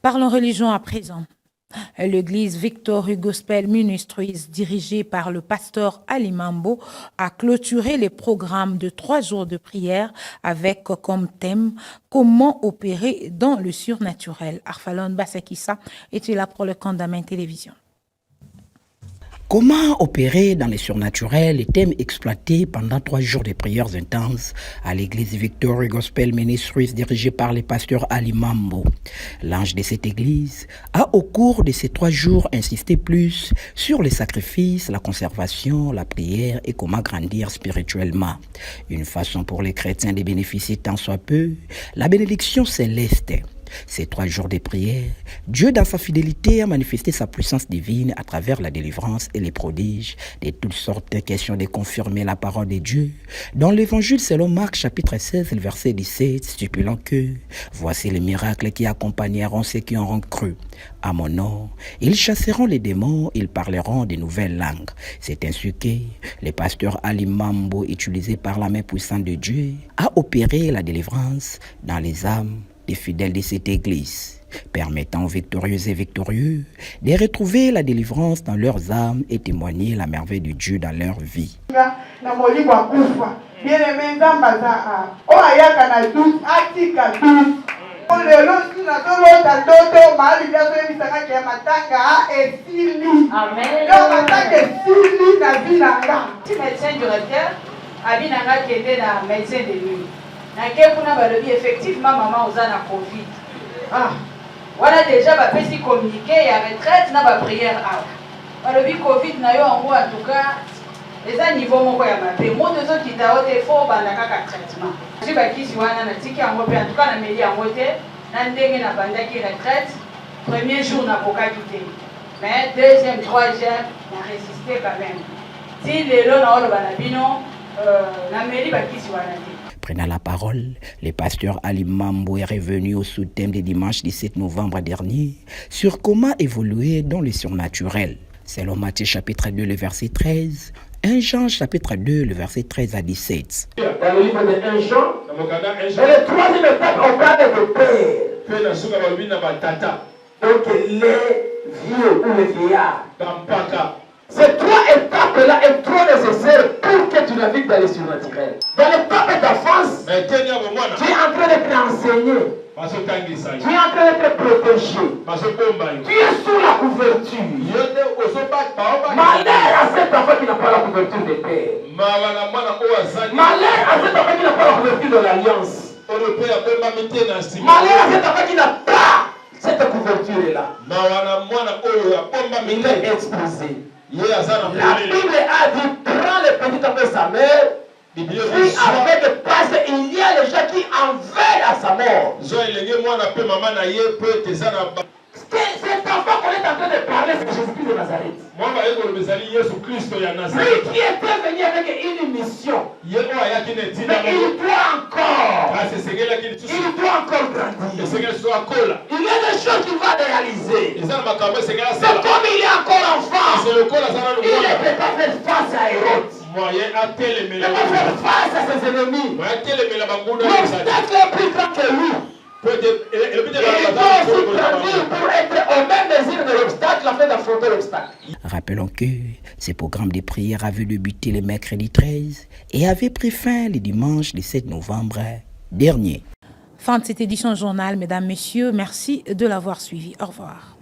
Parlons religion à présent. L'église Victory Gospel Ministries, dirigée par le pasteur Ali Mambo, a clôturé les programmes de 3 jours de prière avec comme thème « Comment opérer dans le surnaturel ». Arfalon Basakissa était là pour le Condamine Télévision. Comment opérer dans les surnaturels, les thèmes exploités pendant 3 jours de prières intenses à l'église Victory Gospel Ministries dirigée par le pasteur Ali Mambo. L'ange de cette église a au cours de ces 3 jours insisté plus sur les sacrifices, la conservation, la prière et comment grandir spirituellement. Une façon pour les chrétiens de bénéficier tant soit peu la bénédiction céleste. Ces 3 jours de prière, Dieu dans sa fidélité a manifesté sa puissance divine à travers la délivrance et les prodiges de toutes sortes de questions de confirmer la parole de Dieu. Dans l'évangile selon Marc chapitre 16, verset 17, stipulant que « Voici les miracles qui accompagneront ceux qui auront cru. À mon nom, ils chasseront les démons, ils parleront de nouvelles langues. » C'est ainsi que le pasteur Ali Mambo, utilisé par la main puissante de Dieu, a opéré la délivrance dans les âmes des fidèles de cette église, permettant aux victorieux et victorieux de retrouver la délivrance dans leurs âmes et témoigner la merveille de Dieu dans leur vie. Effectivement, maman aux a Covid. Voilà déjà ma petit communiqué et à retraite n'a pas prière. Le Covid n'a eu en tout cas les niveau mon quoi ma paix. Moi deux autres qui t'a ôté fort bandaka traitement. Je vais qui si wana na tiki en en tout cas na meli en moté na ndenge na bandaki retraite. Premier jour n'a pas quitté. Mais deuxième, troisième, n'a résisté quand même. Si les lots na olo banabino na meli ba qui si wana. Prenant la parole, le pasteur Ali Mambo est revenu au sous-thème du dimanche 17 novembre dernier sur comment évoluer dans le surnaturel. Selon Matthieu chapitre 2, le verset 13, 1 Jean chapitre 2, le verset 13 à 17. Dans le livre de 1 Jean, et le troisième étape, on parle de père. Donc les vieux ou les vieillards. Ces 3 étapes-là sont trop nécessaires pour que tu navigues dans le surnaturel. Dans l'étape d'enfance, tu es en train d'être enseigné. Tu es en train d'être protégé. Tu es sous la couverture. Malheur à cet enfant qui n'a pas la couverture de père. Malheur à cet enfant qui n'a pas la couverture de l'alliance. Malheur à cet enfant qui n'a pas cette couverture-là. Il est exposé. La Bible a dit, prends le petit enfant de sa mère, puis avec parce il y a les gens qui en veulent à sa mort. Cet enfant qu'on est en train de parler, c'est Jésus-Christ de Nazareth. Lui qui était venu avec une mission. Mais il doit encore grandir. Il y a des choses qu'il va réaliser. C'est comme il est encore enfant. Il ne peut pas faire face à Hérode. Il ne peut pas faire face à ses ennemis. L'obstacle est plus grand que lui. Il faut aussi grandir pour être au même mesure de l'obstacle afin d'affronter l'obstacle. Rappelons que ce programme de prière avait débuté le mercredi 13 et avait pris fin le dimanche 17 novembre dernier. Fin de cette édition journal, mesdames, messieurs, merci de l'avoir suivi. Au revoir.